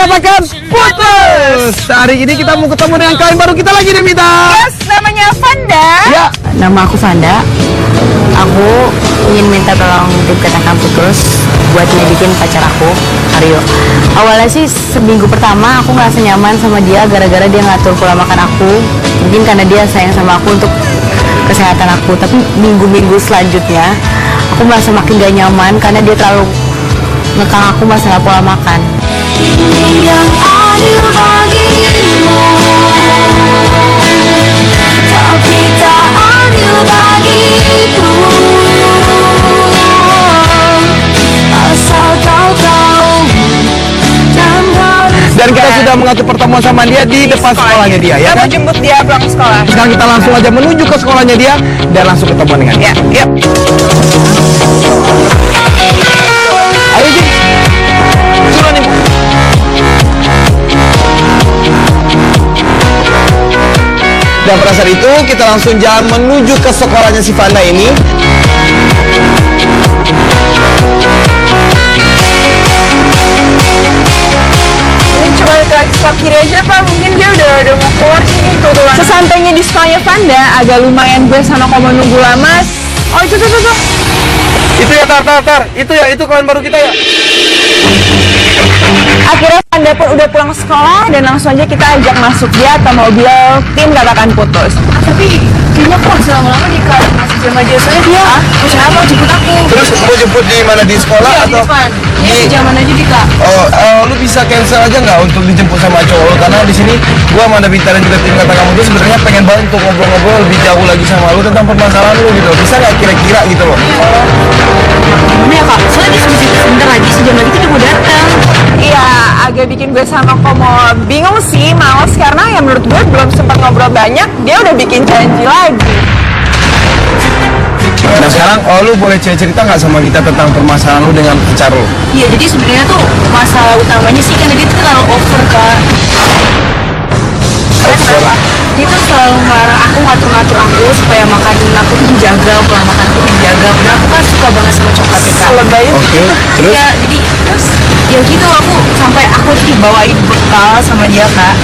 katakan putus. Hari ini kita mau ketemu dengan klien baru kita lagi nih, Mita. Yes, namanya Vanda. Ya. Nama aku Vanda. Aku ingin minta tolong tim katakan putus buat ngedikin pacar aku, Aryo. Awalnya sih seminggu pertama aku ngerasa nyaman sama dia gara-gara dia ngatur pola makan aku. Mungkin karena dia sayang sama aku untuk kesehatan aku. Tapi minggu-minggu selanjutnya aku merasa makin gak nyaman karena dia terlalu ngekang aku masalah pola makan. Yang adil bagimu, tapi tak adil bagiku. Asal kau tahu. Dan kita sudah mengatur pertemuan sama dia di depan sekolahnya dia, ya Kita mau kan? jemput dia pulang sekolah. Sekarang kita langsung aja menuju ke sekolahnya dia dan langsung ketemuan dengan dia. Ya, yuk. Ayo, Jin. Suruh nih. Dan pada saat itu kita langsung jalan menuju ke sekolahnya si Vanda ini. Ini coba lagi sebelah kiri aja Pak, mungkin dia udah mau keluar sini tuh. Sesantainya di sekolahnya Vanda, agak lumayan gue sama Komo nunggu lama. Oh itu tuh. Itu ya, tar. Itu klien baru kita ya. Akhirnya Vanda pun udah pulang sekolah dan langsung aja kita ajak masuk dia ke mobil tim katakan putus. Tapi kayaknya kok lama-lama di kelas masih jam aja soalnya dia mau jemput aku. Terus mau jemput di mana, di sekolah Iya, di atau depan. Dia sejaman aja di kak. lu bisa cancel aja nggak untuk dijemput sama cowok lu? Karena di sini gua sama David dan juga tim kata kamu tuh sebenarnya pengen banget untuk ngobrol-ngobrol lebih jauh lagi sama lu tentang permasalahan lu gitu. Bisa nggak kira-kira gitu loh? Gimana ya kak? Soalnya dia sebentar lagi sejam lagi tuh dia mau datang. Iya, agak bikin gue sama Komo bingung sih, males karena ya menurut gue belum sempat ngobrol banyak, dia udah bikin janji lagi. Nah sekarang lu boleh cerita nggak sama kita tentang permasalahan lu dengan pacar lu? Iya, jadi sebenarnya tuh masalah utamanya sih karena dia tuh terlalu over kak. Kenapa? Dia tuh selalu marah aku, ngatur-ngatur aku supaya makanan aku tuh dijaga, pola makan aku dijaga. Padahal aku kan suka banget sama coklat ya kak. Lebay. Oke, terus? Ya, jadi terus ya gitu aku sampai aku dibawain bekal sama dia kak.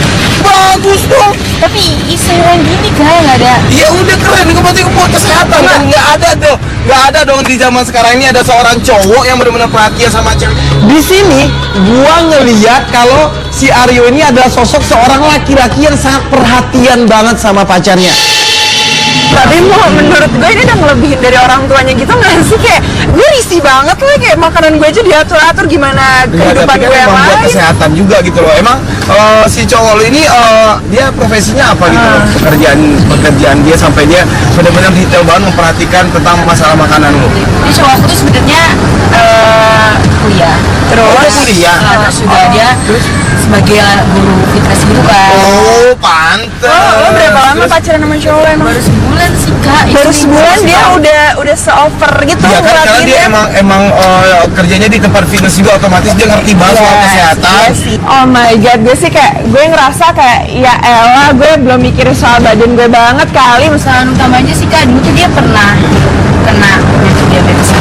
Bagus dong. Tapi sayuran gini kak nggak ada. Ya udah keren, itu berarti buat kesehatan kan? Nggak ada dong di zaman sekarang ini ada seorang cowok yang benar-benar perhatian sama cewek. Di sini gua ngeliat kalau si Aryo ini adalah sosok seorang laki-laki yang sangat perhatian banget sama pacarnya. Tapi menurut gue ini udah ngelebihin dari orang tuanya gitu nggak sih? Kayak gue risih banget loh, kayak makanan gue aja diatur-atur gimana kehidupan Tapi gue kan yang emang buat lain. kesehatan juga gitu loh. Emang si cowok lo ini dia profesinya apa gitu loh? Pekerjaan dia sampai dia benar-benar detail banget memperhatikan tentang masalah makanan lo. Ini cowok aku tuh sebenarnya kuliah. Terus kuliah. Terus juga dia sebagai guru fitness gitu kan. Oh, pantes. Lo berapa lama pacaran sama cowok emang? Baru sebulan sih kak. Baru Ini sebulan baru dia setahun. udah se-over gitu. Iya kan karena ngelakuin dia emang kerjanya di tempat fitness juga, otomatis dia ngerti banget soal kesehatan. Oh my god, gue sih kayak gue ngerasa kayak ya elah gue belum mikirin soal badan gue banget kali. Masalah utamanya sih kak, dulu tuh dia pernah kena penyakit diabetes.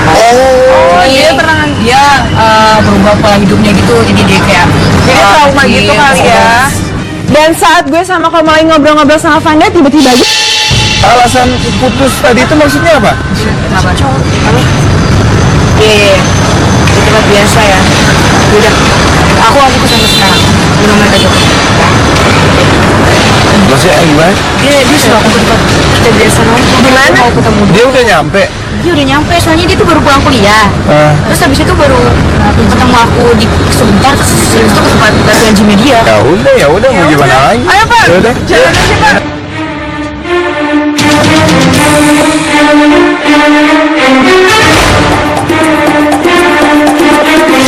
Oh, dia pernah dia berubah pola hidupnya gitu, jadi dia kayak jadi trauma gitu kali ya. Dan saat gue sama kamu lagi ngobrol-ngobrol sama Vanda, tiba-tiba aja alasan putus tadi itu maksudnya apa? Kenapa? Iya, itu tempat biasa ya. Udah, aku lagi kesana sekarang. 5 menit aja. Maksudnya gimana? Dia suruh aku ke tempat kita biasa nongkrong. Gimana? Mau ketemu Dia udah nyampe. dia udah nyampe, soalnya dia tuh baru pulang kuliah. Terus habis itu baru ketemu aku di sebentar, terus habis itu ke tempat latihan gym dia. Ya udah mau gimana lagi? ayo Pak, Ya udah. jalan aja Pak.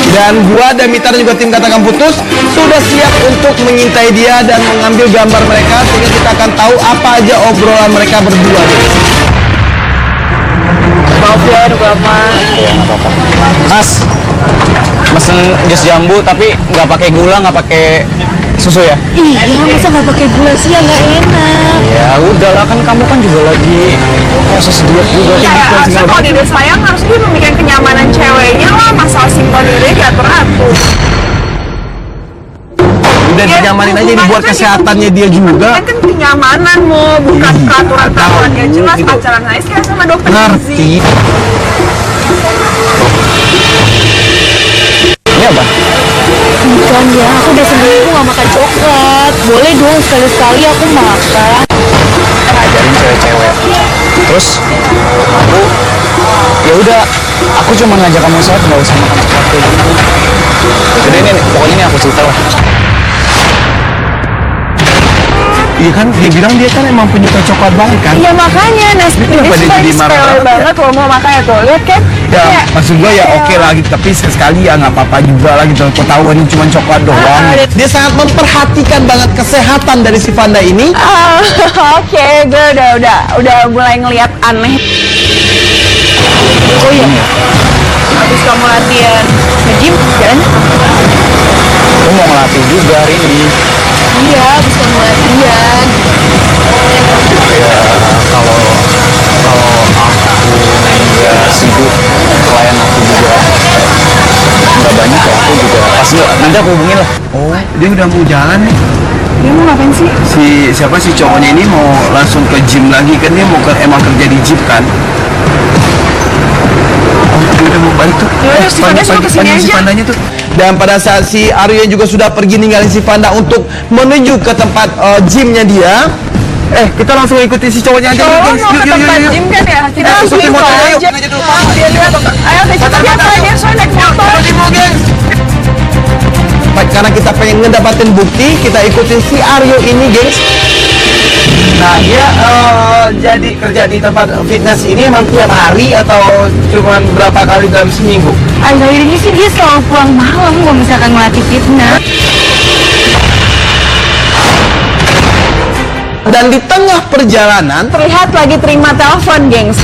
Dan gua dan Mita dan juga tim katakan putus sudah siap untuk mengintai dia dan mengambil gambar mereka sehingga kita akan tahu apa aja obrolan mereka berdua. Maaf ya, nunggu lama. Mas, mesen jus jambu tapi nggak pakai gula, nggak pakai susu ya? Iya, masa nggak pakai gula sih ya, nggak enak. Ya udahlah, kan kamu kan juga lagi proses diet juga. Ya, harusnya kalau dia udah sayang harusnya dia memikirkan kenyamanan ceweknya lah, masalah simpel diri diatur-atur. udah dinyamanin aja, ini buat kesehatannya dia juga. Kan kenyamanan mau bukan peraturan yang jelas gitu. pacaran nice kayak sama dokter Ngerti. gizi. Ini apa? Bukan ya, aku udah seminggu gak makan coklat. Boleh dong sekali-sekali aku makan. Ngajarin cewek-cewek. Terus aku ya udah, aku cuma ngajak kamu sehat, nggak usah makan coklat kayak gitu. Jadi ini pokoknya ini aku cerita lah. Iya kan, dia bilang dia kan emang penyuka coklat banget kan. Iya makanya Nesquik Kenapa dia jadi marah banget banget kalau mau makanya tuh lihat kan. Ya, maksud gua ya oke lah gitu, tapi sekali ya nggak apa-apa juga lah gitu. Kau tahu ini cuma coklat doang. Dia sangat memperhatikan banget kesehatan dari si Vanda ini. Oke, gue udah mulai ngelihat aneh. Oh iya, habis kamu latihan nge-gym kan? Aku mau ngelatih juga hari ini. Iya, habis kamu latihan. Ya kalau aku nggak sibuk, klien aku juga nggak banyak ya, aku juga pasti nanti aku hubungin lah. Oh, dia udah mau jalan nih. Dia mau ngapain sih? Siapa sih cowoknya ini mau langsung ke gym lagi kan, dia mau emang kerja di gym kan. Oh, dia udah mau balik tuh. Ya, si Vanda suruh kesini panggil si aja. Vandanya tuh. Dan pada saat si Aryo juga sudah pergi ninggalin si Vanda untuk menuju ke tempat gymnya dia. Kita langsung ikutin si cowoknya aja. Kalau Guys. mau ke tempat gym kan ya, kita harus ikutin info motornya, yuk. aja. Aja dulu. Dia lihat, ayo kita siapa dia soalnya naik motor. Karena kita pengen ngedapatin bukti, kita ikutin si Aryo ini, gengs. Nah, dia jadi kerja di tempat fitness ini emang tiap hari atau cuma berapa kali dalam seminggu? Akhir-akhir ini sih dia selalu pulang malam kalau misalkan ngelatih fitness. Dan di tengah perjalanan, Terlihat lagi terima telepon, gengs.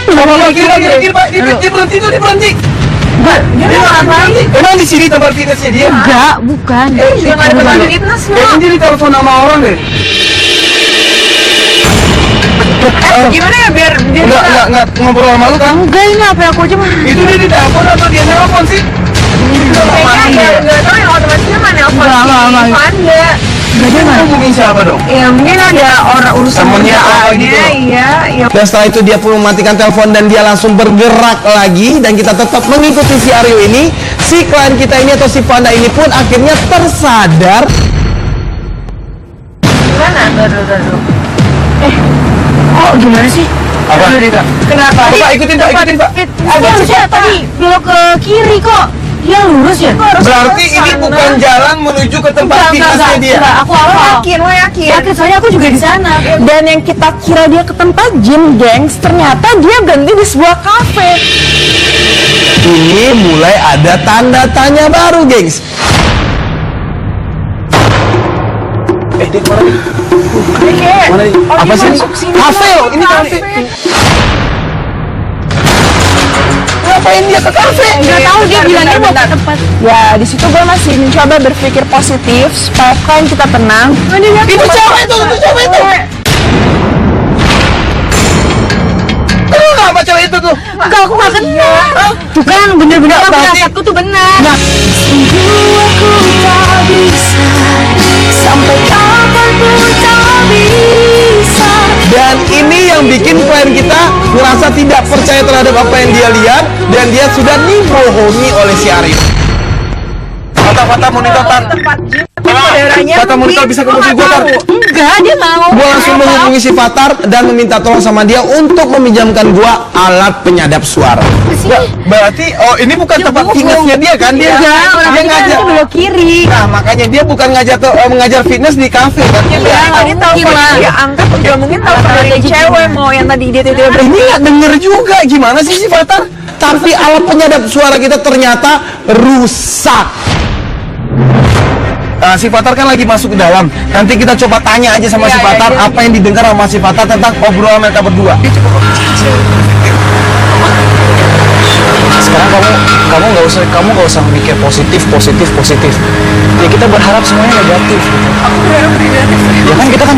dia berhenti. Dia ngapain? Emang di sini tempat fitnessnya dia? Enggak, bukan. Dia nggak ada tempat fitness loh. Kayaknya dia ditelepon sama orang deh. Gimana ya biar dia Enggak ngobrol sama lu kan? Enggak, ini HP aku aja mah. Itu dia ditelepon atau dia nelpon sih? kayaknya nggak tahu yang otomatisnya mana nelfon Nggak. si Vanda. Enggak, dia Hubungin siapa dong? Ya mungkin ada orang urusan Temennya apa kerjaannya, gitu? iya. Dan setelah itu dia pun mematikan telepon dan dia langsung bergerak lagi, dan kita tetap mengikuti si Aryo ini. Si klien kita ini atau si Vanda ini pun akhirnya tersadar. Gimana? Aduh. Oh, gimana sih? Apa? Kenapa? Pak, ikutin Pak. Agak harusnya tadi belok ke kiri kok. Dia lurus ya? Berarti ini bukan jalan menuju ke tempat fitnessnya dia. Enggak, aku awal. Lo yakin? Yakin, soalnya aku juga di sana. Dan yang kita kira dia ke tempat gym, gengs, ternyata dia berhenti di sebuah kafe. Ini mulai ada tanda tanya baru, gengs. Dia kemana nih? Mana nih? Apa sih? Kafe loh, ini kafe. Ngapain dia ke kafe? Enggak tahu dia bilangnya mau ke tempat. Ya, di situ gue masih mencoba berpikir positif supaya kan kita tenang. Itu cewek itu. Kenapa cewek itu tuh? Enggak, aku nggak kenal. Tuh kan, bener-bener aku berarti- rasaku tuh benar. Sungguh aku tak bisa, sampai kapanpun tak bisa. Dan ini yang bikin klien kita merasa tidak percaya terhadap apa yang dia lihat, dan dia sudah dibohongi oleh si Aryo. Kata monitor tar. Tempat gym, saudaranya Kata monitor bisa ke mobil gua tar. Enggak, dia mau. Gua langsung menghubungi si Fatar dan meminta tolong sama dia untuk meminjamkan gua alat penyadap suara. Berarti ini bukan tempat fitnessnya dia kan? Dia ngajak. belok kiri. Nah, makanya dia bukan mengajar fitness di kafe kan? tadi telepon dia angkat juga mungkin telepon dari cewek mau yang tadi dia tidak Ini nggak denger juga, gimana sih si Fatar? Tapi alat penyadap suara kita ternyata rusak. Si Fatar kan lagi masuk ke dalam. Nanti kita coba tanya aja sama si Fatar apa yang didengar sama si Fatar tentang obrolan mereka berdua. Sekarang kamu nggak usah mikir positif. Ya kita berharap semuanya negatif. Ya kan kita kan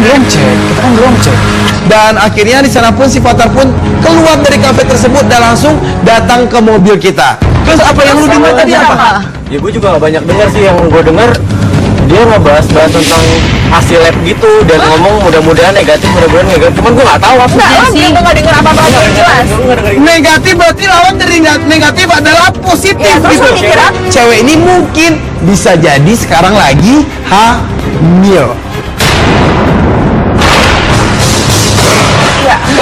geronceng. Dan akhirnya di sana pun si Fatar pun keluar dari kafe tersebut dan langsung datang ke mobil kita. Terus apa yang lu dengar tadi apa? Ya gue juga gak banyak dengar sih, yang gue dengar dia ngebahas-bahas tentang hasil lab gitu dan ngomong mudah-mudahan negatif, cuman gue nggak tahu apa Enggak, lo sih. belum nggak denger apa-apa yang jelas. Negatif berarti lawan dari negatif adalah positif Ya, terus gitu. lo mikir apa? Cewek ini mungkin bisa jadi sekarang lagi hamil.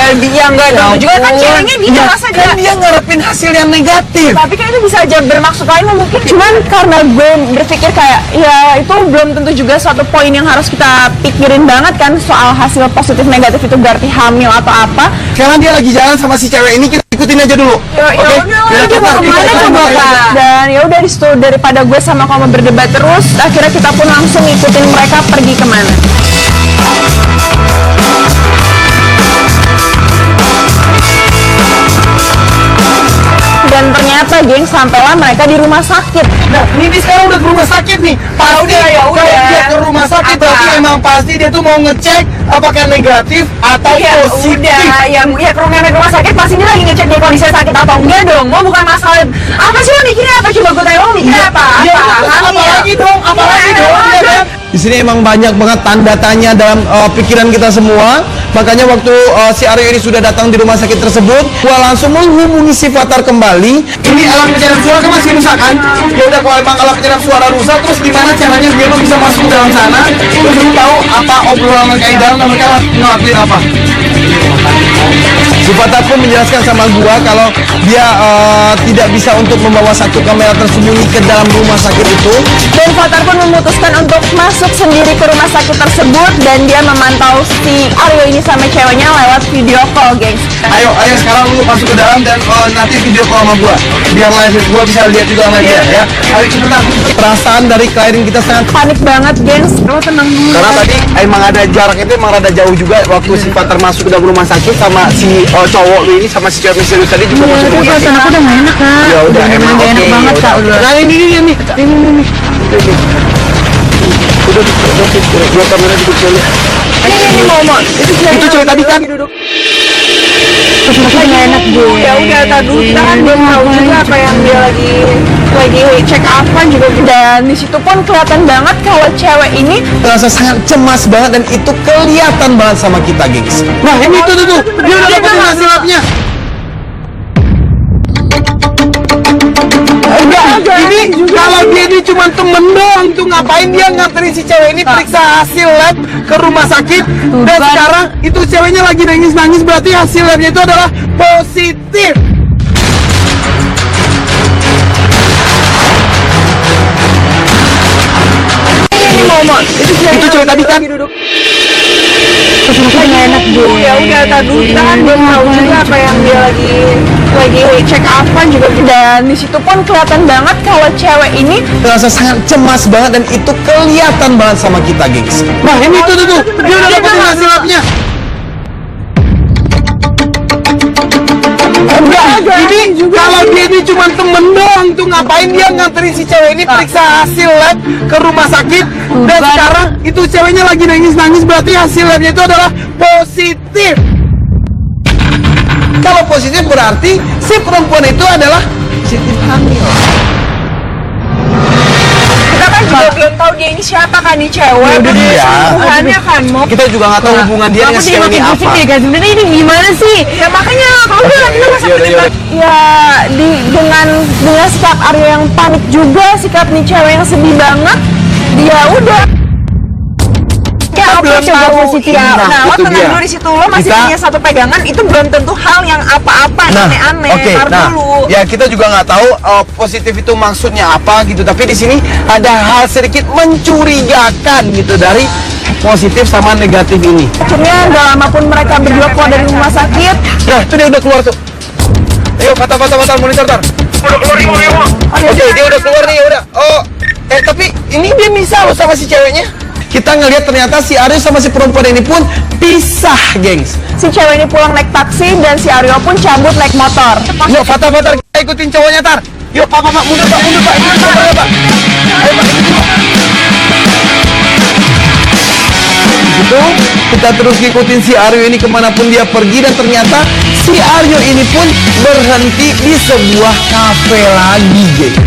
Ya enggak tentu juga kan ceweknya dia masa dia. Kan dia ngarepin hasil yang negatif. Tapi kan itu bisa aja bermaksud lain mungkin. Cuman karena gue berpikir kayak ya itu belum tentu juga suatu poin yang harus kita pikirin banget kan soal hasil positif negatif itu berarti hamil atau apa. Sekarang dia lagi jalan sama si cewek ini, kita ikutin aja dulu. Ya Oke? udah, Kita dia mau kemana coba Kak? Dan ya udah di situ daripada gue sama kamu berdebat terus, akhirnya kita pun langsung ngikutin mereka pergi kemana. Dan ternyata geng sampailah mereka di rumah sakit. Nah, ini sekarang udah ke rumah sakit nih. Pasti ya udah. kalau dia ke rumah sakit Apa? berarti emang pasti dia tuh mau ngecek apakah negatif atau Ya positif. udah, ya ke rumah sakit pasti dia lagi ngecek dia kondisi sakit atau enggak dong. Mau bukan masalah apa sih lo mikirnya apa? Coba gue tanya lo mikirnya apa? Ya, apalagi dong, apalagi dong, ya kan? Di sini emang banyak banget tanda tanya dalam pikiran kita semua. Makanya waktu si Aryo ini sudah datang di rumah sakit tersebut, gua langsung menghubungi si Fatar kembali. Ini alat penyedap suara kan masih rusak kan? Ya udah, kalau emang alat penyedap suara rusak, terus gimana caranya biar lo bisa masuk ke dalam sana? Terus lo tahu apa obrolan mereka di dalam dan mereka ngelakuin apa? Si Fatar pun menjelaskan sama gua kalau dia tidak bisa untuk membawa satu kamera tersembunyi ke dalam rumah sakit itu. Dan Fatar pun memutuskan untuk masuk sendiri ke rumah sakit tersebut dan dia memantau si Aryo ini sama ceweknya lewat video call, gengs. Ayo sekarang lu masuk ke dalam dan nanti video call sama gua. Biar live gua bisa lihat juga sama dia ya. Ayo cepetan. Perasaan dari klien kita sangat Panik banget, gengs. Lo tenang dulu. karena tadi emang ada jarak itu emang rada jauh juga waktu si Fatar masuk ke dalam rumah sakit sama si cowok lu ini sama si cewek misterius tadi juga masuk ke rumah sakit. Aku udah gak enak Kak. Ya udah emang Gak enak oke, banget ya Kak udah. udah. Nah ini. Udah, gua kamera duduk dulu. Ini mau. Itu cewek tadi kan? Aku gak enak gue. Ya udah, tadi kan belum tahu juga apa yang dia lagi cek apa juga. Dan di situ pun kelihatan banget kalau cewek ini Terasa sangat cemas banget dan itu kelihatan banget sama kita, gengs. Nah ini tuh dia udah dapetin hasil labnya. Ini kalau dia ini cuma temen doang tuh ngapain dia nganterin si cewek ini periksa hasil lab ke rumah sakit dan sekarang itu ceweknya lagi nangis berarti hasil labnya itu adalah positif. ini mau. Itu cewek tadi kan? Aku gak enak gue. Ya udah, tadi kan belum tahu juga apa yang dia lagi cek apa juga. Dan di situ pun kelihatan banget kalau cewek ini Terasa sangat cemas banget dan itu kelihatan banget sama kita, gengs. Nah ini tuh dia udah dapetin hasil labnya. Ini kalau dia ini cuma temen doang tuh ngapain dia nganterin si cewek ini periksa hasil lab ke rumah sakit dan sekarang itu ceweknya lagi nangis berarti hasil labnya itu adalah positif. Kalau positif berarti si perempuan itu adalah positif hamil. kita kan juga belum tahu dia ini siapa kan nih cewek. Ya udah dia. Hubungannya kan mau. Kita juga nggak tahu hubungan dia dengan si cewek ini apa. Guys, sebenarnya ini gimana sih? Ya makanya kalau udah lagi rumah sakit Yaudah. ya dengan sikap Aryo yang panik juga, sikap nih cewek yang sedih banget, dia udah belum tahu positif. Ya, nah lo itu tenang dia. dulu di situ, lo masih Kita- punya satu pegangan, itu belum tentu hal yang apa-apa aneh-aneh. Oke, Tar nah, dulu. ya kita juga nggak tahu positif itu maksudnya apa gitu. Tapi di sini ada hal sedikit mencurigakan gitu dari positif sama negatif ini. Akhirnya gak lama pun mereka berdua keluar dari rumah sakit. Nah, itu dia udah keluar tuh. Ayo, Fatar, monitor, Tar. Udah keluar nih, Oke, dia udah keluar nih, udah. Oh, tapi ini dia misal loh sama si ceweknya. Kita ngelihat ternyata si Aryo sama si perempuan ini pun pisah, gengs. Si cewek ini pulang naik taksi dan si Aryo pun cabut naik motor. Yuk, Fatar, kita ikutin cowoknya, Tar. Yuk, Pak, mundur, Pak. Mundur, Pak. Ayo, Pak. Gitu, kita terus ngikutin si Aryo ini kemanapun dia pergi dan ternyata si Aryo ini pun berhenti di sebuah kafe lagi, geng.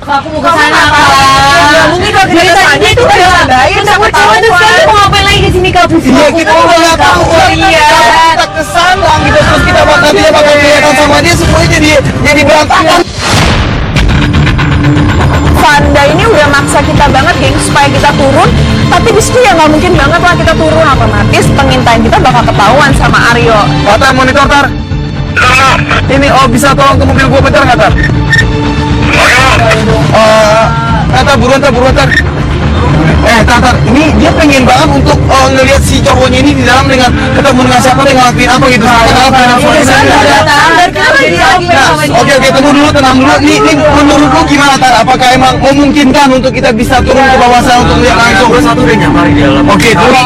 Aku mau ke sana, Kak. Nggak mungkin kalau kita ke sana itu udah ngabain sama Tahu sekarang mau ngapain lagi di sini, Kak? Iya, kita udah nggak tahu kita kesana gitu, terus kita bakal kelihatan sama dia, semuanya jadi berantakan. Vanda ini udah maksa kita banget, geng, supaya kita turun. Tapi di situ ya nggak mungkin banget lah kita turun, otomatis pengintai kita bakal ketahuan sama Aryo. Tar, monitor Tar. Ini bisa tolong ke mobil gua bentar nggak Tar? Tar, buruan Tar. Tar, ini dia pengen banget untuk ngelihat si cowoknya ini di dalam dengan ketemu dengan siapa, dengan ngelakuin apa gitu. Oke, tunggu dulu, tenang dulu. Nih, menurut lu gimana Tar? Apakah emang memungkinkan untuk kita bisa turun ke bawah sana untuk lihat langsung? Satu udah nyamar di dalam. Oke, terus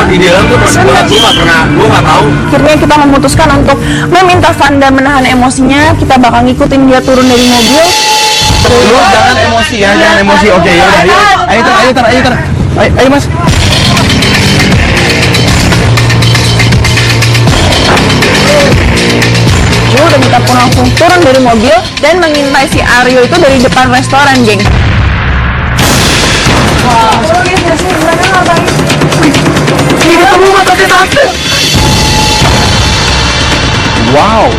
Di dalam tuh pas gue nggak tahu. Akhirnya kita memutuskan untuk meminta Vanda menahan emosinya. Kita bakal ngikutin dia turun dari mobil. lu jangan emosi ya, jangan emosi. Oke, ya udah, ayo Tar. Ayo Mas. Dia udah minta pun langsung turun dari mobil dan mengintai si Aryo itu dari depan restoran, geng. Wow,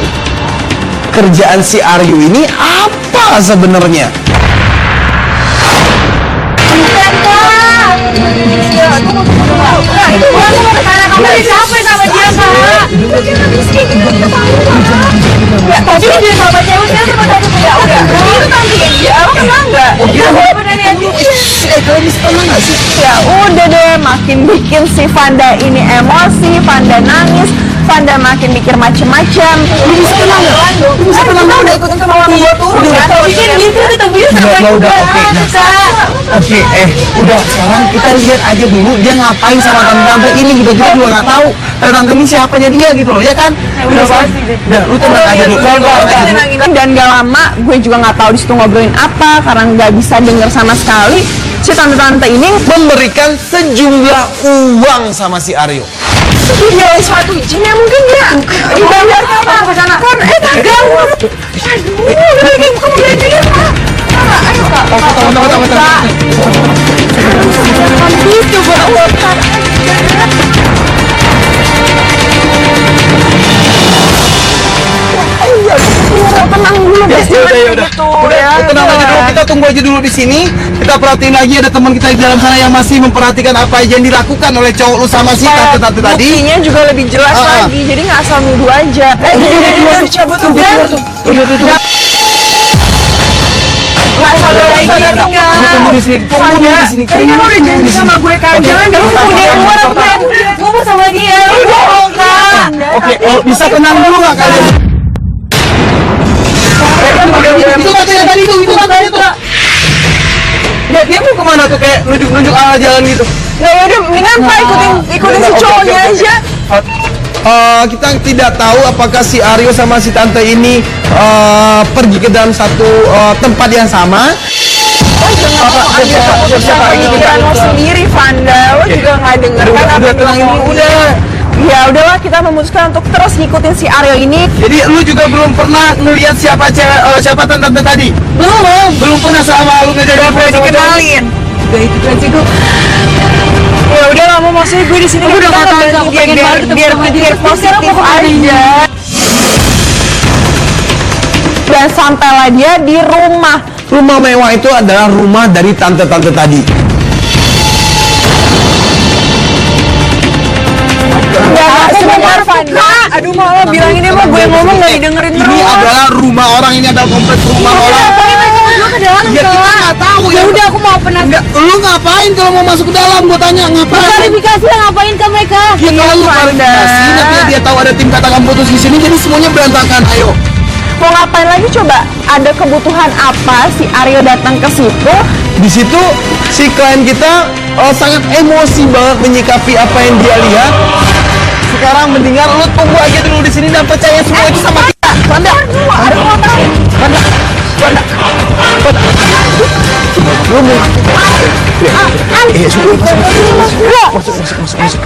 kerjaan si Aryo ini apa sebenarnya? Ya udah deh, makin bikin si Vanda ini emosi, Vanda nangis, Vanda makin mikir macem-macem. Bisa tenang udah ikutin sama orang gua turun kan? Udah, oke, udah sekarang kita lihat aja dulu dia ngapain sama tante-tante ini gitu, kita juga nggak tahu tante ini siapanya dia gitu loh, ya kan? Udah, lu tenang aja dulu. Dan gak lama gue juga nggak tahu di situ ngobrolin apa karena nggak bisa denger sama sekali. Si tante-tante ini Memberikan sejumlah uang sama si Aryo. dia suatu izin ya mungkin dia dibayar apa ke sana kan tanggal. Aduh, kamu lihat dia Pak. Ayo Kak. Tunggu. Tenang dulu guys, Udah. Tenang aja dulu, kita tunggu aja dulu di sini. Kita perhatiin lagi ada teman kita di dalam sana yang masih memperhatikan apa aja yang dilakukan oleh cowok lu sama si tante-tante tadi. Buktinya juga lebih jelas lagi, jadi nggak asal nuduh aja. Cabut udah. Tunggu di sini. Tadi kan udah janji sama gue kan, jangan dulu dia keluar ngomong sama dia. Oke, bisa tenang dulu nggak kalian? Itu katanya tadi tuh, dia mau kemana tuh, kayak nunjuk arah jalan gitu. Nggak, udah mendingan Pak ikutin si cowoknya aja. Kita tidak tahu apakah si Aryo sama si tante ini pergi ke dalam satu tempat yang sama. Siapa ini pikiran lo sendiri, Vanda. Lo juga nggak denger kan apa Udah tenang ini, udah. Ya udahlah, kita memutuskan untuk terus ngikutin si Aryo ini. Jadi lu juga belum pernah ngeliat siapa tante tadi? Belum pernah sama lu ngejadiin Udah foto dikenalin. Udah itu aja gue. Ya udah lama maksudnya gue di sini Aku udah nggak tahu, aku pengen banget ketemu sama dia. biar positif aja. Dan sampailah dia di rumah. Rumah mewah itu adalah rumah dari tante-tante tadi. Ya, sebentar Vanda. Aduh mau bilangin dia mah gue ngomong nggak didengerin Ini terus. adalah rumah orang, ini adalah kompleks rumah orang. Ya kita nggak tahu ya. Udah, aku mau pernah Lu ngapain kalau mau masuk ke dalam? Gue tanya ngapain? klarifikasi lah, ngapain ke mereka? Ya kalau lu klarifikasi, nanti dia tahu ada tim katakan putus di sini, jadi semuanya berantakan. Ayo. Mau ngapain lagi coba? Ada kebutuhan apa si Aryo datang ke situ? Di situ si klien kita sangat emosi banget menyikapi apa yang dia lihat. Sekarang mendingan lu tunggu aja dulu di sini dan percaya semua itu sama kita. Vanda. Lu mau? Masuk.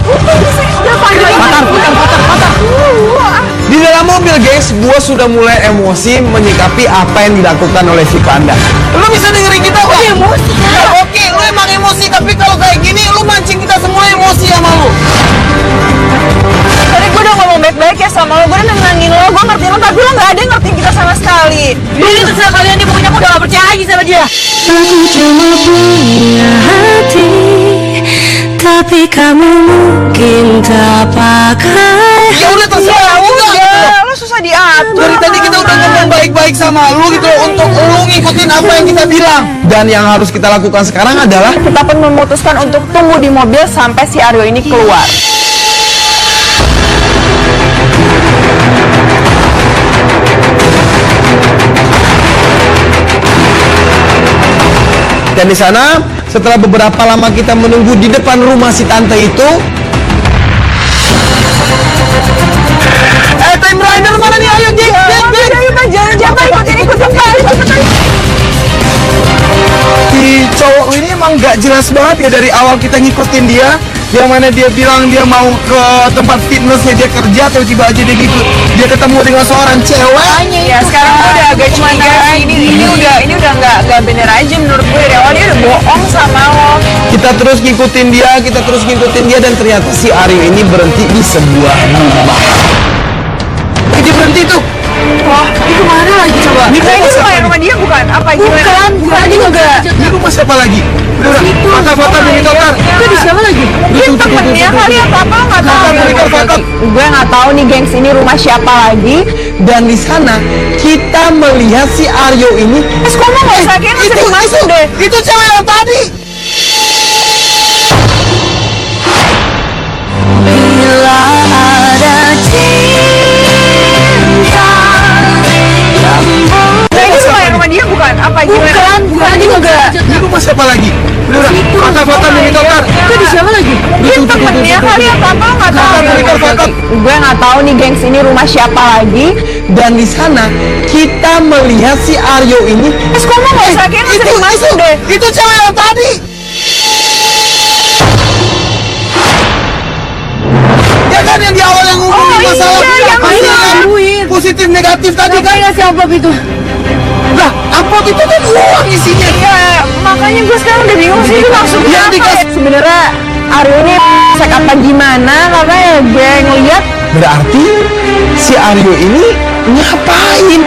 Di dalam mobil guys, gua sudah mulai emosi menyikapi apa yang dilakukan oleh si Panda. Lu bisa dengerin kita kok? Emosi. Ya, oke, lu emang emosi, tapi kalau kayak gini lu mancing kita semua emosi sama lu. Tadi gue udah ngomong baik-baik ya sama lo, gue udah nenangin lo, gue ngertiin lo, tapi lo gak ada yang ngertiin kita sama sekali. Ini terserah kalian nih, pokoknya aku udah gak percaya lagi sama dia. Aku cuma punya hati, tapi kamu mungkin tak pakai. Ya udah terserah lu Udah, lo susah diatur. Dari tadi kita udah ngomong baik-baik sama lu gitu untuk lu ngikutin apa yang kita bilang. Dan yang harus kita lakukan sekarang adalah Kita pun memutuskan untuk tunggu di mobil sampai si Aryo ini keluar. dan di sana setelah beberapa lama kita menunggu di depan rumah si tante itu, Time Rider mana nih? Ayo Jack, Jangan ikutin Pak. Si cowok ini emang gak jelas banget ya dari awal kita ngikutin dia. Yang mana dia bilang dia mau ke tempat fitnessnya dia kerja, tiba-tiba aja dia ketemu dengan seorang cewek. Ya sekarang gue udah agak curiga sih. Ini udah nggak bener aja menurut gue. Dari awal dia udah bohong sama lo. Kita terus ngikutin dia dan ternyata si Aryo ini berhenti di sebuah rumah. Dia berhenti tuh. Wah, ini kemana lagi coba? Ini Ini siapa rumah dia bukan? Apa Bukan Ini juga. Ini rumah siapa lagi? Udah, foto demi Tokar. Itu di siapa lagi? Ini temennya kali atau apa? Nggak tahu. Gue nggak tahu nih gengs, ini rumah siapa lagi? Dan di sana kita melihat si Aryo ini. Kok mau nggak usah kayak ngasih masuk deh. Itu cewek yang tadi. Bila ada cinta yang Ini rumah dia bukan? Apa Bukan ini juga. Ini rumah siapa lagi? Udah, foto demi Tokar. Itu di siapa lagi? Ini temennya kali atau apa? Nggak tahu. Gue nggak tahu nih gengs, ini rumah siapa lagi? Dan di sana kita melihat si Aryo ini. Kok mau nggak usah kayak ngasih masuk deh. Itu cewek yang tadi. Ya kan yang di awal yang ngomongin masalah yang masalah positif negatif tadi kan. Ngasih amplop itu. Lah, amplop itu kan uang isinya. Iya, makanya gue sekarang udah bingung sih itu maksudnya Yang apa dikasih- ya? Sebenarnya Aryo ini sek apa gimana? Karena ya gue ngeliat Berarti si Aryo ini ngapain?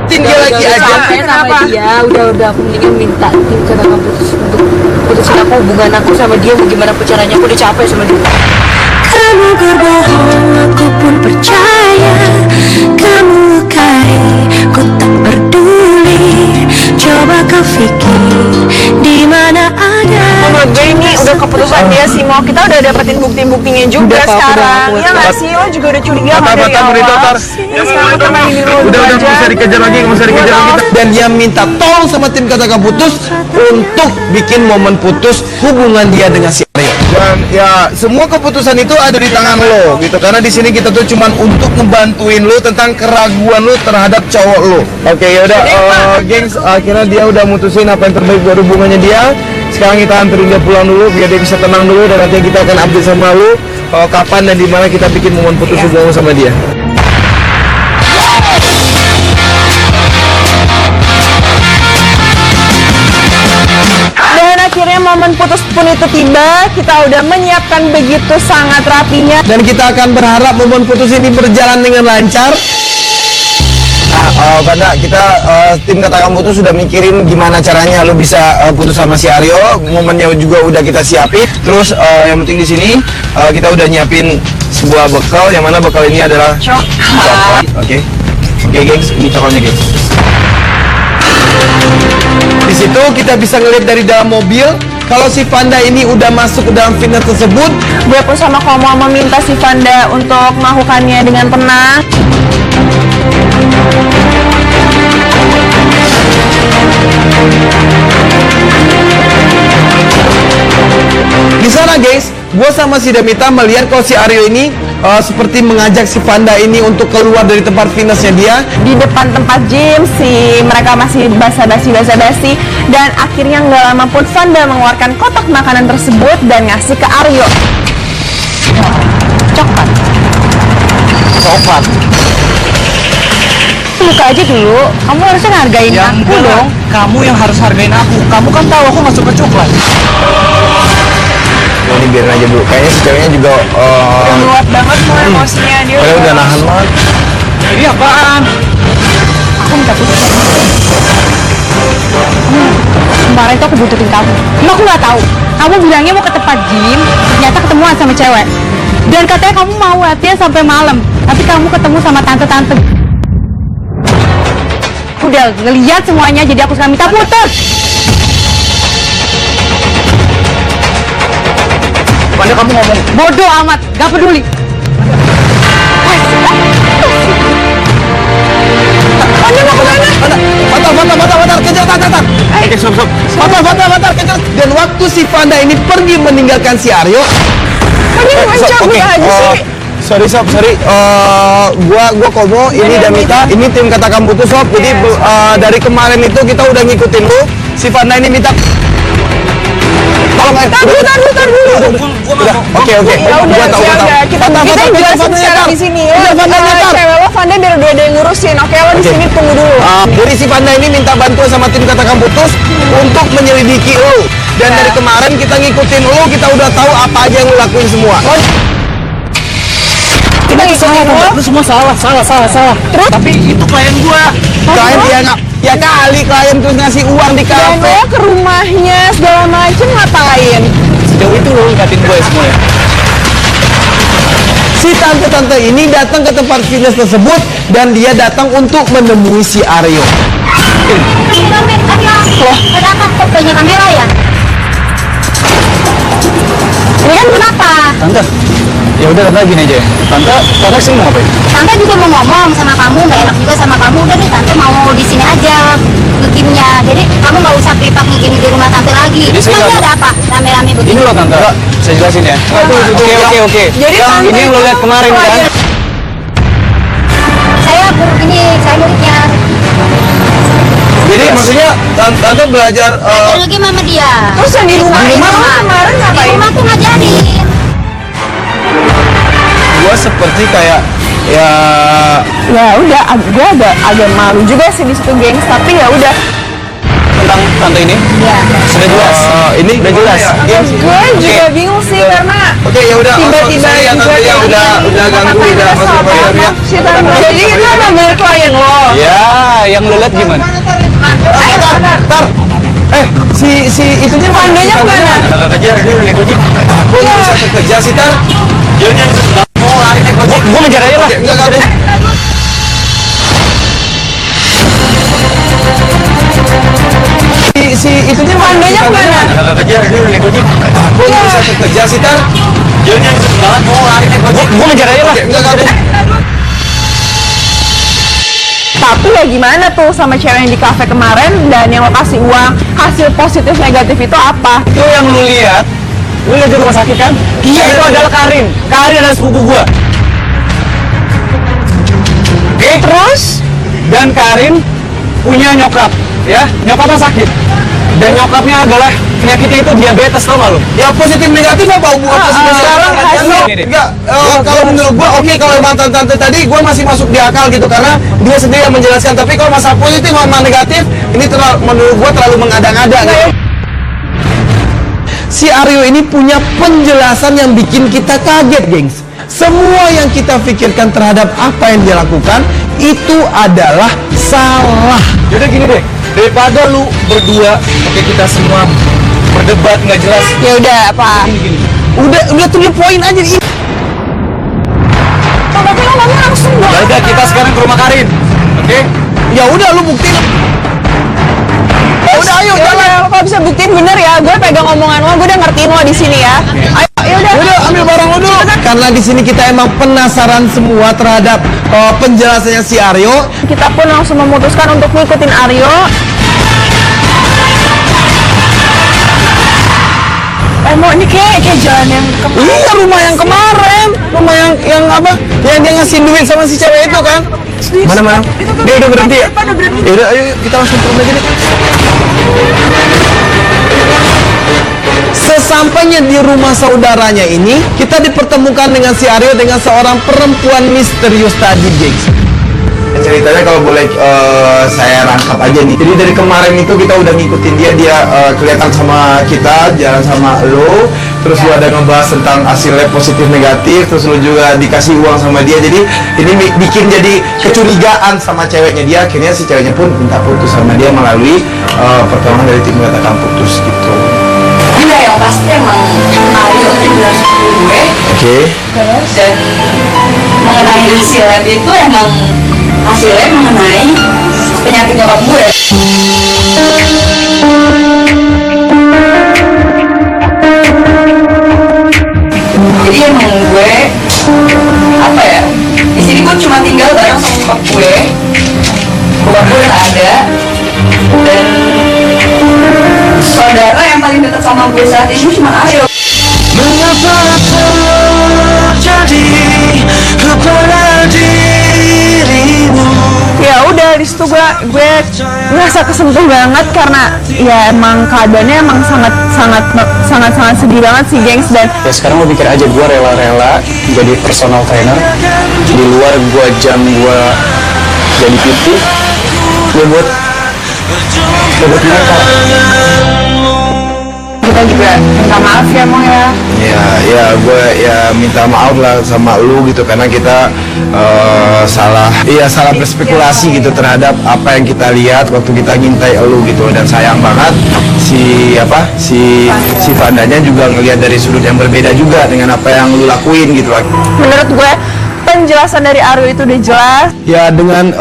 Dia lagi aja. Capek sama dia, udah aku mendingan minta tim kata kamu untuk putusin aku hubungan aku sama dia, mau gimana pun caranya, aku udah capek sama dia. kamu berbohong, aku pun percaya. Kamu lukai, ku tak peduli. Coba kau pikir di mana ada. menurut gue ini udah keputusan dia sih, mau kita udah dapetin bukti-buktinya juga Udah, Pak, sekarang. udah, Ya nggak sih, lo juga udah curiga sama dari awal. Ya sekarang kita main dulu Udah, aja. nggak usah dikejar lagi. Dan dia minta tolong sama tim Kata Putus untuk bikin momen putus hubungan dia dengan si Aryo. Dan ya semua keputusan itu ada di tangan lo gitu, karena di sini kita tuh cuman untuk ngebantuin lo tentang keraguan lo terhadap cowok lo. Oke, yaudah, gengs, akhirnya dia udah mutusin apa yang terbaik buat hubungannya dia. Sekarang kita anterin dia pulang dulu biar dia bisa tenang dulu, dan nanti kita akan update sama lo kapan dan di mana kita bikin momen putus hubungan sama dia. Dan akhirnya momen putus pun itu tiba. Kita udah menyiapkan begitu sangat rapinya. Dan kita akan berharap momen putus ini berjalan dengan lancar. Karena kita tim Katakan Putus sudah mikirin gimana caranya lo bisa putus sama si Aryo. Momennya juga udah kita siapin. Terus yang penting di sini kita udah nyiapin sebuah bekal, yang mana bekal ini adalah coklat. Oke, gengs, ini coklatnya gengs. Di situ kita bisa ngeliat dari dalam mobil kalau si Panda ini udah masuk ke dalam fitness tersebut. Gue pun sama Komo meminta si Vanda untuk melakukannya dengan tenang. Di sana guys, gue sama si Damita melihat kalau si Aryo ini seperti mengajak si Vanda ini untuk keluar dari tempat fitnessnya dia. Di depan tempat gym sih mereka masih basa-basi dan akhirnya nggak lama pun Vanda mengeluarkan kotak makanan tersebut dan ngasih ke Aryo. Coklat. coklat. Buka aja dulu. Kamu harusnya ngargain Ya aku enggak lah, dong. kamu yang harus hargain aku. Kamu kan tahu aku nggak suka coklat. Ini biarin aja dulu. Kayaknya si ceweknya juga Meluap banget semua emosinya dia. padahal udah nahan banget. Ini apaan? Aku minta putus. Kemarin tuh aku butuhin kamu. Cuma aku nggak tahu. Kamu bilangnya mau ke tempat gym, ternyata ketemuan sama cewek. Dan katanya kamu mau latihan sampai malam. Tapi kamu ketemu sama tante-tante. Udah ngeliat semuanya, jadi aku sekarang minta putus. Panda kamu ngomong. Bodoh amat, gak peduli. Fatar, kejar, tar. Oke, stop. Fatar, kejar. Dan waktu si Vanda ini pergi meninggalkan si Aryo, Ini mencabut aja sih. sorry. Gua Komo, ini Damita, ini tim Katakan Putus Sob. Jadi dari kemarin itu kita udah ngikutin lu. Si Vanda ini minta tolong Tar dulu. Oke. Ya udah, kita jelasin secara di sini ya. Cewek lo Vanda biar udah ada yang ngurusin. Oke, lo di sini tunggu dulu. Jadi si Vanda ini minta bantuan sama tim Katakan Putus untuk menyelidiki lu. Dan dari kemarin kita ngikutin lu, kita udah tahu apa aja yang lu lakuin semua. Kita ngikutin lo. Lu semua salah. Terus? Tapi itu klien gua. Klien dia nggak, ya kali klien terus ngasih uang di Dan kafe. lo ke rumahnya segala macem ngapain? Sejauh itu lo ngikatin gue semuanya. Si tante-tante ini datang ke tempat fitness tersebut dan dia datang untuk menemui si Aryo. Loh, ada apa kok banyak kamera ya? Ini kan kenapa? Tante, ya udah tante gini aja. Tante sini mau ngapain? Tante juga mau ngomong sama kamu, nggak enak juga sama kamu. Udah deh, tante mau di sini aja ngegimnya. Jadi kamu nggak usah pripak ngegim di rumah tante lagi. Jadi saya Emangnya nggak- ada apa? Rame-rame begini. Ini loh tante, saya jelasin ya. Oke. Jadi tante Ini yang lo lihat kemarin kan? Saya muridnya. Jadi maksudnya tante belajar Ngegim sama dia. Terus yang di rumah Di itu rumah. kemarin Di ngapain? rumah tuh ngajarin. gua seperti kayak ya Ya udah, gue agak malu juga sih di situ gengs. Tapi ya udah, Tentang tante ini? Ya. Sudah jelas. ini Udah jelas. Ya. gue juga bingung sih karena Oke, ya udah. tiba-tiba sorry ya tante ya udah ganggu udah masuk ya. si tante. Jadi kita ngambil klien lo. Ya, yang lo lihat gimana? Tar. Si itunya Vandanya kemana? Kejar, dia udah naik ojek. Gua bisa kerja sih Tar. Mau lari naik ojek. Gue ngejar aja lah. Enggak deh. Si itunya Vandanya kemana? Kejar, dia udah naik ojek. Gua bisa kerja sih Tar. Mau lari naik ojek. Gue ngejar aja lah. Enggak deh. Tapi ya gimana tuh sama cewek yang di kafe kemarin dan yang lo kasih uang, hasil positif negatif itu apa? Itu yang lu lihat di rumah sakit kan? Iya, itu adalah Karin. Karin adalah sepupu gua. Oke, Terus dan Karin punya nyokap, ya. Nyokapnya sakit. Dan nyokapnya adalah penyakitnya itu diabetes, tau gak lu? Ya positif negatif apa hubungan positif sekarang hasil- enggak kalau menurut gua oke kalau emang tante tadi gua masih masuk di akal gitu karena dia sendiri yang menjelaskan, tapi kalau masalah positif sama negatif ini menurut gua terlalu mengada-ngada gitu. Si Aryo ini punya penjelasan yang bikin kita kaget, gengs. Semua yang kita pikirkan terhadap apa yang dia lakukan itu adalah salah. Yaudah gini deh, daripada lu berdua, oke kita semua berdebat nggak jelas. ya udah apa? Gini. Udah to the point aja ini. Tapi lo ngomong langsung dong. Ya udah kita sekarang ke rumah Karin, oke? Ya udah lu buktiin. Udah ayo Ya jalan. udah, lo kalau bisa buktiin bener ya, gue pegang omongan lo, gue udah ngertiin lo di sini ya. Ayo, ya udah. Udah ambil barang lu dulu. Karena di sini kita emang penasaran semua terhadap penjelasannya si Aryo. Kita pun langsung memutuskan untuk ngikutin Aryo. Mau ini kayak jalan yang Iya, rumah yang kemarin, rumah yang apa? Yang dia ngasih duit sama si cewek itu kan? Mana? Dia udah berhenti ya? Ya udah, ayo kita langsung turun aja deh. Sesampainya di rumah saudaranya ini, kita dipertemukan dengan si Aryo dengan seorang perempuan misterius tadi, gengs. Ceritanya kalau boleh saya rangkap aja nih. Jadi dari kemarin itu kita udah ngikutin dia kelihatan sama kita, jalan sama lo, terus lu ada ngebahas tentang hasil lab positif negatif, terus lu juga dikasih uang sama dia. Jadi ini bikin jadi kecurigaan sama ceweknya dia. Akhirnya si ceweknya pun minta putus sama dia melalui pertolongan dari tim mengatakan putus gitu. Iya, yang pasti emang Aryo itu bilang sama gue. Oke. Dan mengenai hasil lab itu emang hasilnya mengenai penyakit nyokap gue. Jadi emang gue apa ya, di sini gue cuma tinggal bareng sama bokap gue udah ada, dan saudara yang paling dekat sama gue saat ini cuma Aryo. Mengapa terjadi kepada dirimu? Ya udah di situ gue ngerasa kesentuh banget karena ya emang keadaannya emang sangat sedih banget sih, gengs. Dan Ya sekarang lo pikir aja, gue rela-rela jadi personal trainer. Di luar gue jam gue jadi PT. Gue buat mereka. kita juga minta maaf ya Mo ya. Ya gue minta maaf lah sama lu gitu karena kita salah berspekulasi gitu terhadap apa yang kita lihat waktu kita ngintai lu gitu, dan sayang banget si Vandanya juga ngelihat dari sudut yang berbeda juga dengan apa yang lu lakuin gitu. Menurut gue penjelasan dari Aryo itu udah jelas. Ya dengan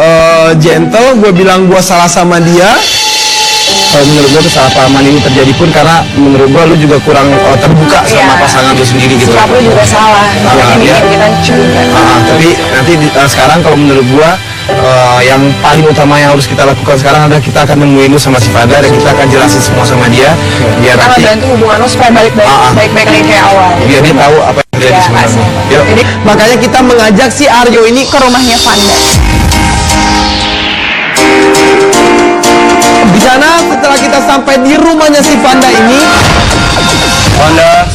gentle gue bilang gue salah sama dia. Menurut gue kesalahpahaman ini terjadi pun karena menurut gue lu juga kurang terbuka sama pasangan lu sendiri gitu. Sikap lu juga salah. Ya. Kita curiga. Tapi nanti sekarang kalau menurut gua yang paling utama yang harus kita lakukan sekarang adalah kita akan nemuin lu sama si Fanda dan kita akan jelasin semua sama dia biar Kita nanti bantu hubungan lu supaya baik-baik lagi kayak awal. biar dia tahu apa yang terjadi sebenarnya. Yuk. Makanya kita mengajak si Aryo ini Ke rumahnya Vanda. di sana. Setelah kita sampai di rumahnya si Vanda ini, Vanda.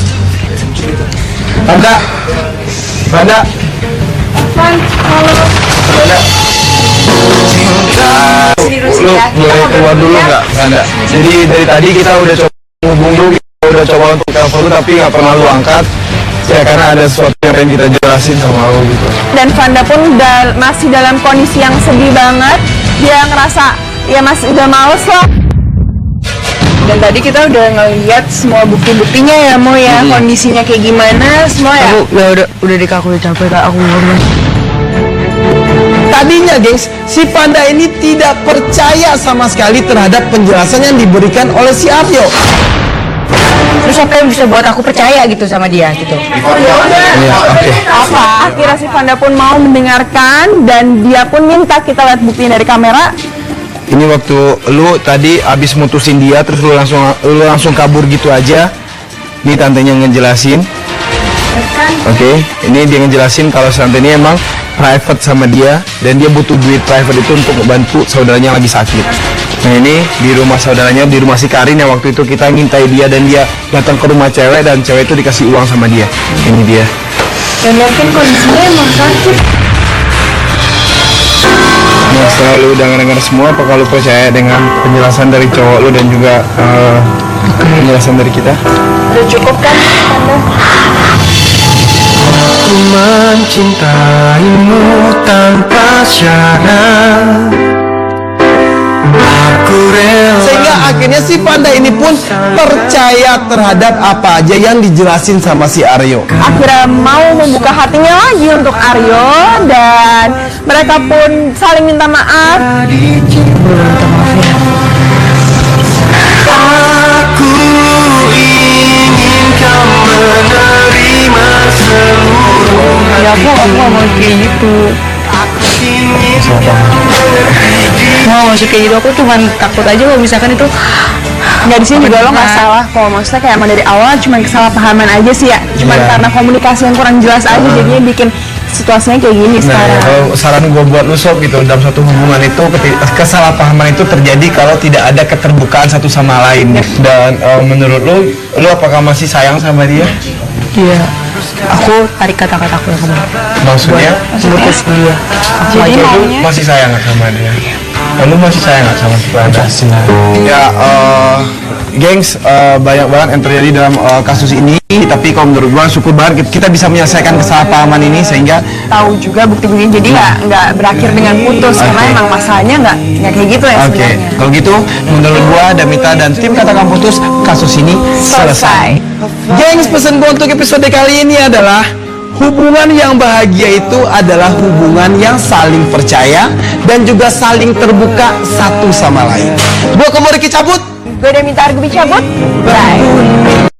Lu boleh keluar dulu nggak, Vanda? Jadi dari tadi kita udah coba hubung lu, kita udah coba untuk telepon lu tapi nggak pernah lu angkat. Ya karena ada sesuatu yang pengen kita jelasin sama lu gitu. Dan Vanda pun masih dalam kondisi yang sedih banget. Dia ngerasa ya masih udah males lah. Dan tadi kita udah ngeliat semua bukti-buktinya ya Mo ya, kondisinya kayak gimana semua ya. Udah deh, aku udah capek Kak, aku ngomong. Tadinya gengs, si Panda ini tidak percaya sama sekali terhadap penjelasan yang diberikan oleh si Aryo. Terus apa yang bisa buat aku percaya gitu sama dia gitu? Apa? Akhirnya si Vanda pun mau mendengarkan dan dia pun minta kita lihat bukti dari kamera. Ini waktu lu tadi abis mutusin dia terus lu langsung kabur gitu aja. Ini tantenya ngejelasin. Oke, ini dia ngejelasin kalau tante ini emang private sama dia dan dia butuh duit private itu untuk membantu saudaranya yang lagi sakit. Nah ini di rumah saudaranya, di rumah si Karin yang waktu itu kita ngintai dia dan dia datang ke rumah cewek dan cewek itu dikasih uang sama dia. Ini dia. Dan mungkin kondisinya emang sakit. Nah setelah lu udah ngedenger semua, apakah lu percaya dengan penjelasan dari cowok lu dan juga penjelasan dari kita? Udah cukup kan Vanda? Aku mencintaimu tanpa syarat. Aku rela. Sehingga akhirnya si Panda ini pun percaya terhadap apa aja yang dijelasin sama si Aryo. Akhirnya mau membuka hatinya lagi untuk Aryo dan mereka pun saling minta maaf. Aku ingin kau menerima seluruh Ya aku mau kayak gitu. Mau masuk kayak gitu, aku cuma takut aja kalau misalkan itu Nggak, di sini juga lo nggak salah kok, maksudnya kayak emang dari awal cuma kesalahpahaman aja sih ya, cuman karena komunikasi yang kurang jelas aja jadinya bikin situasinya kayak gini Nah, sekarang. kalau saran gue buat lu sob gitu, dalam satu hubungan itu kesalahpahaman itu terjadi kalau tidak ada keterbukaan satu sama lain. Dan menurut lu apakah masih sayang sama dia? Iya. Aku tarik kata-kataku yang kemarin. Maksudnya? Putus dia. Aku Jadi aja Lu masih sayang nggak sama dia? Lu masih sayang nggak sama si Fanda? Ya, gengs, banyak banget yang terjadi dalam kasus ini. Tapi kalau menurut gua syukur banget kita bisa menyelesaikan kesalahpahaman ini sehingga Tahu juga bukti-bukti, jadi nggak berakhir dengan putus karena emang masalahnya nggak kayak gitu ya Oke, sebenarnya. kalau gitu menurut gua Damita dan tim Katakan Putus kasus ini selesai. Gengs, pesan gua untuk episode kali ini adalah hubungan yang bahagia itu adalah hubungan yang saling percaya dan juga saling terbuka satu sama lain. Gua Komoriki cabut. Gue udah minta Argo cabut. Bye.